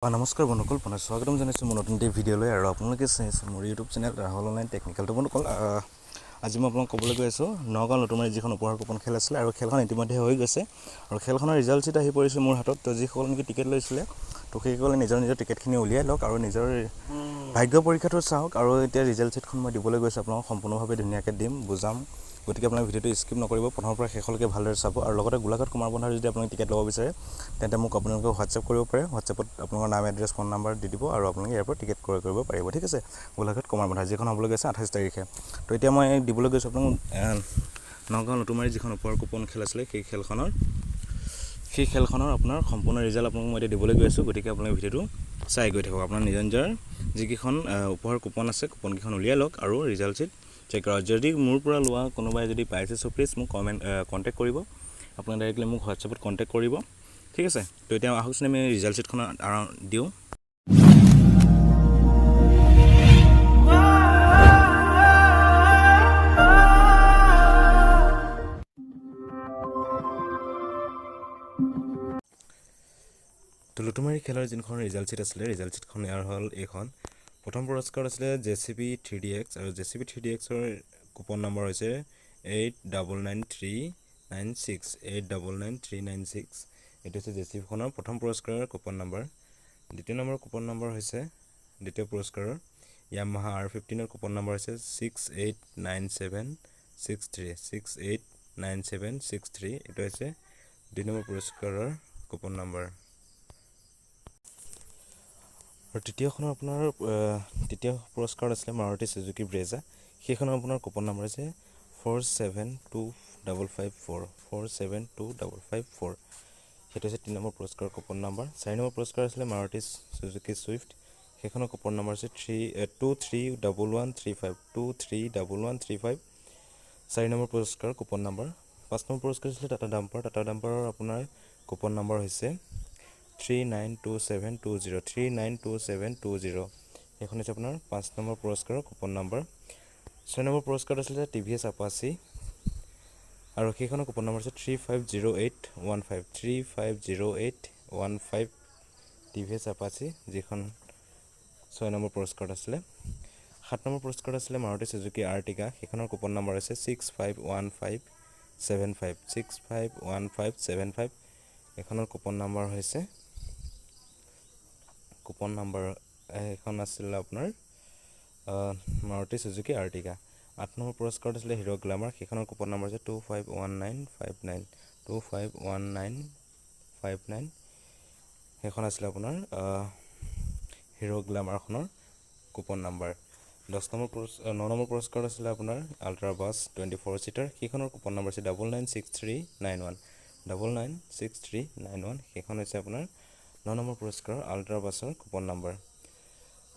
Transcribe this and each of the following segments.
নমস্কাৰ বন্ধুসকল, পুনৰ স্বাগতম জনাইছোঁ মোৰ নতুন ভিডিঅ'লৈ। আৰু আপোনালোকে চাইছে মোৰ ইউটিউব চেনেল ৰাহুল অনলাইন টেকনিকেলটো। বন্ধুসকল, আজি মই আপোনাক ক'বলৈ গৈ আছোঁ নগাঁও নতুনমাৰী যিখন উপহাৰ কুপন খেল আছিলে, আৰু খেলখন ইতিমধ্যে হৈ গৈছে আৰু খেলখনৰ ৰিজাল্ট চিট আহি পৰিছে মোৰ হাতত। তো যিসকল নেকি টিকেট লৈছিলে, তো সেইসকলে নিজৰ টিকেটখিনি উলিয়াই লওক আৰু নিজৰ ভাগ্য পৰীক্ষাটো চাওক। আৰু এতিয়া ৰিজাল্ট চিটখন মই দিবলৈ গৈছোঁ, আপোনাক সম্পূৰ্ণভাৱে ধুনীয়াকৈ দিম, বুজাম। গতিকে আপোনাৰ ভিডিঅ'টো স্কিপ নকৰিব, প্ৰথমৰ পৰা শেষলৈকে ভালদৰে চাব। আৰু লগতে গোলাঘাট কুমাৰবন্ধাৰ যদি আপোনালোকে টিকেট ল'ব বিচাৰে, তেন্তে মোক আপোনালোকে হোৱাটছএপ কৰিব পাৰে। হোৱাটছএপত আপোনালোকৰ নাম, এড্ৰেছ, ফোন নাম্বাৰ দি দিব আৰু আপোনালোকে ইয়াৰ পৰা টিকেট ক্ৰয় কৰিব পাৰিব। ঠিক আছে, গোলাঘাট কুমাৰবন্ধা যিখন হ'বলৈ গৈছে 28 তাৰিখে। তো এতিয়া মই দিবলৈ গৈছোঁ আপোনাক নগাঁও নতুনমাৰী যিখন উপহাৰ কুপন খেল আছিলে, সেই খেলখনৰ আপোনাৰ সম্পূৰ্ণ ৰিজাল্ট আপোনাক মই এতিয়া দিবলৈ গৈ আছোঁ। গতিকে আপোনালোকে ভিডিঅ'টো চাই গৈ থাকক। আপোনাৰ নিজৰ যিকেইখন উপহাৰ কুপন আছে, কুপনকেইখন উলিয়াই লওক আৰু ৰিজাল্ট চিট চেক কৰক। যদি মোৰ পৰা লোৱা কোনোবাই যদি পাইছে, চ' প্লিজ মোক কণ্টেক্ট কৰিব। আপোনাক ডাইৰেক্টলি মোক হোৱাটছএপত কণ্টেক্ট কৰিব। ঠিক আছে, তো এতিয়া আহকচোন আমি ৰিজাল্ট চিটখন দিওঁ। তো লুটুমাৰী খেলৰ যোনখন ৰিজাল্ট চিট আছিলে, ৰিজাল্ট চিটখন ইয়াৰ হ'ল এইখন। প্ৰথম পুৰস্কাৰ আছিলে JCB 3DX, আৰু JCB 3DXৰ কুপন নম্বৰ হৈছে 899396, 899396। এইটো হৈছে JCBখনৰ প্ৰথম পুৰস্কাৰৰ কুপন নম্বৰ। দ্বিতীয় নম্বৰ কুপন নম্বৰ হৈছে দ্বিতীয় পুৰস্কাৰৰ Yamaha R15ৰ কুপন নম্বৰ হৈছে 689763, 689763। এইটো হৈছে 2 নম্বৰ পুৰস্কাৰৰ কুপন নম্বৰ। আৰু তৃতীয়খনৰ আপোনাৰ তৃতীয় পুৰস্কাৰ আছিলে মাৰুতি সুজুকি ব্ৰেজা। সেইখনৰ আপোনাৰ কুপন নম্বৰ হৈছে 472554, 472554। সেইটো হৈছে 3 নম্বৰ পুৰস্কাৰৰ কুপন নম্বৰ। 4 নম্বৰ পুৰস্কাৰ আছিলে মাৰুতি সুজুকি ছুইফ্ট। সেইখনৰ কুপন নম্বৰ হৈছে 231135, 231135। 4 নম্বৰ পুৰস্কাৰৰ কুপন নম্বৰ। 5 নম্বৰ পুৰস্কাৰ আছিলে টাটা ডাম্পাৰ। টাটা ডাম্পাৰৰ আপোনাৰ কুপন নম্বৰ হৈছে 392720, 392720। সেইখন হৈছে আপোনাৰ 5 নম্বৰ পুৰস্কাৰৰ কুপন নম্বৰ। 6 নম্বৰ পুৰস্কাৰ আছিলে TVS আপাচি, আৰু সেইখনৰ কুপন নম্বৰ হৈছে 350815, 350815। TVS আপাচি যিখন 6 নম্বৰ পুৰস্কাৰ আছিলে। 7 নম্বৰ পুৰস্কাৰ আছিলে মাৰুতি সুজুকি আৰ্টিকা। সেইখনৰ কুপন নম্বৰ হৈছে 651575, 651575। এইখনৰ কুপন নম্বৰ হৈছে এখন আছিলে আপোনাৰ মাৰুতি সুজুকি আৰ্টিকা। 8 নম্বৰ পুৰস্কাৰত আছিলে হিৰ' গ্লামাৰ। সেইখনৰ কুপন নম্বৰ হৈছে 251959, 251959। সেইখন আছিলে আপোনাৰ হিৰ' গ্লামাৰখনৰ কুপন নম্বৰ। 9 নম্বৰ পুৰস্কাৰত আছিলে আপোনাৰ আল্ট্ৰা বাছ 24 ছিটাৰ। সেইখনৰ কুপন নম্বৰ হৈছে 996391, 996391। সেইখন হৈছে আপোনাৰ 9 নম্বৰ পুৰস্কাৰৰ আল্ট্ৰা বাছৰ কুপন নম্বৰ।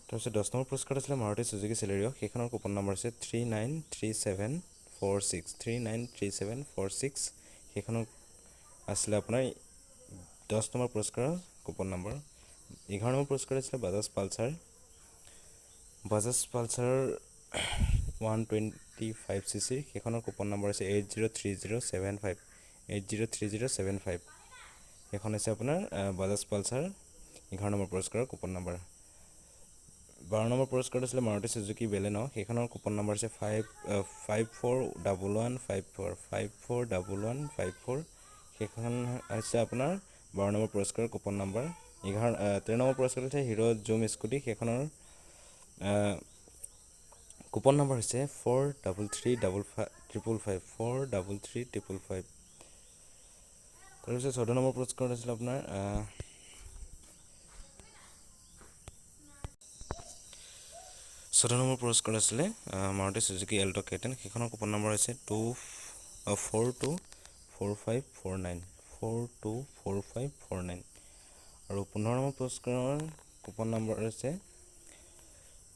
তাৰপিছত 10 নম্বৰ পুৰস্কাৰ আছিলে মাৰুতি সুজুকি চেলেৰিঅ। সেইখনৰ কুপন নম্বৰ হৈছে 393746, 393746। সেইখনৰ আছিলে আপোনাৰ 10 নম্বৰ পুৰস্কাৰৰ কুপন নম্বৰ। 11 নম্বৰ পুৰস্কাৰ আছিলে বাজাজ পালচাৰ 125cc। সেইখনৰ কুপন নম্বৰ হৈছে 803075, 803075। সেইখন হৈছে আপোনাৰ বাজাজ পালচাৰ 11 নম্বৰ পুৰস্কাৰৰ কুপন নম্বৰ। 12 নম্বৰ পুৰস্কাৰ আছিলে মাৰুতি সুজুকি বেলেন। সেইখনৰ কুপন নম্বৰ হৈছে 541154, 541154। সেইখন হৈছে আপোনাৰ 12 নম্বৰ পুৰস্কাৰৰ কুপন নম্বৰ। 13 নম্বৰ পুৰস্কাৰ হৈছে হিৰ' জুম স্কুটি। সেইখনৰ কুপন নম্বৰ হৈছে 433555, 433555। তাৰপিছত 14 নম্বৰ পুৰস্কাৰ আছিলে আপোনাৰ 14 নম্বৰ পুৰস্কাৰ আছিলে মাৰুতি সুজুকি এল্ট' K10। সেইখনৰ কুপন নম্বৰ হৈছে 424549, 424549। আৰু 15 নম্বৰ পুৰস্কাৰৰ কুপন নম্বৰ হৈছে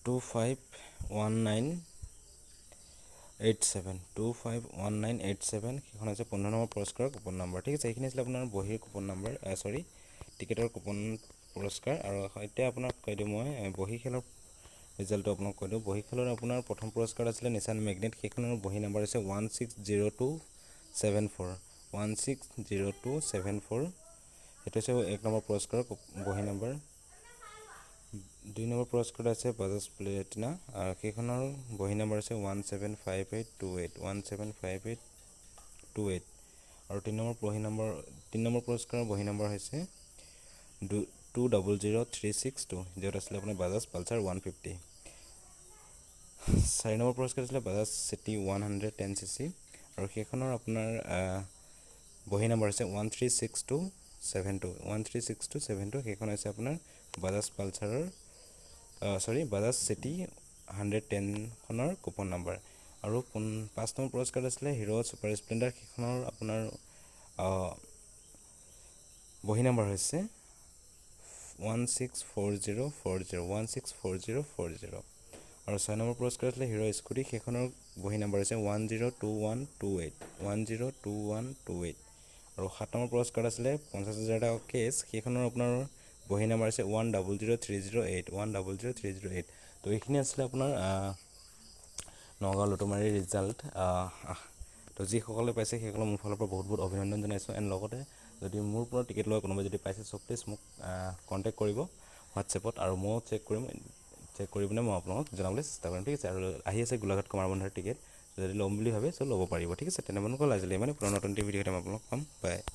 251987, 251987। সেইখন হৈছে 15 নম্বৰ পুৰস্কাৰৰ কুপন নম্বৰ। ঠিক আছে, এইখিনি আছিলে আপোনাৰ বহীৰ কুপন নম্বৰ, টিকেটৰ কুপন পুৰস্কাৰ। আৰু এতিয়া আপোনাক কৈ দিওঁ মই বহী খেলৰ ৰিজাল্টটো আপোনাক কৈ দিওঁ। বহী খেলৰ আপোনাৰ প্ৰথম পুৰস্কাৰ আছিলে নিচান মেগনেট। সেইখনৰ বহী নম্বৰ হৈছে 160274, 160274। সেইটো হৈছে 1 নম্বৰ পুৰস্কাৰৰ বহী নম্বৰ। 2 নম্বৰ পুৰস্কাৰটো আছে বাজাজ প্লেটিনা আৰু সেইখনৰ বহি নম্বৰ আছে 175828 175828 আৰু 3 নম্বৰ পুৰস্কাৰৰ বহি নম্বৰ হৈছে 200362 য'ত আছিলে আপোনাৰ বাজাজ পালচাৰ 150 4 নম্বৰ পুৰস্কাৰ আছিলে বাজাজ চিটি 110cc আৰু সেইখনৰ আপোনাৰ বহি নম্বৰ হৈছে 136272 সেইখন হৈছে আপোনাৰ বাজাজ পালচাৰৰ বাজাজ চিটি 110 খনৰ কুপন নম্বৰ আৰু 5 নম্বৰ পুৰস্কাৰ আছিলে হিৰো সুপাৰ স্প্লেণ্ডাৰ সেইখনৰ আপোনাৰ বহি নম্বৰ হৈছে 164040 আৰু 6 নম্বৰ পুৰস্কাৰ আছিলে হিৰো স্কুটি সেইখনৰ বহি নম্বৰ হৈছে 102128 আৰু 7 নম্বৰ পুৰস্কাৰ আছিলে 50,000 টকা কেছ সেইখনৰ আপোনাৰ বহি নম্বৰ আছে 100308 তো এইখিনি আছিলে আপোনাৰ নগাঁও লুটুমাৰীৰ ৰিজাল্ট তো যিসকলে পাইছে সেইসকলক মোৰ ফালৰ পৰা বহুত বহুত অভিনন্দন জনাইছোঁ এণ্ড লগতে যদি মোৰ পৰা টিকেট লোৱা কোনোবাই যদি পাইছে চ' প্লিজ মোক কণ্টেক্ট কৰিব হোৱাটছএপত আৰু ময়ো চেক কৰি পিনে মই আপোনালোকক জনাবলৈ চেষ্টা কৰিম ঠিক আছে আৰু আহি আছে গোলাঘাট কমাৰবন্ধাৰ টিকেট যদি ল'ম বুলি ভাবে চ' ল'ব পাৰিব ঠিক আছে তেনেকুৱা আজিলৈ মানে পুনৰ নতুন ভিডিঅ'ত মই আপোনালোকক পাম বাই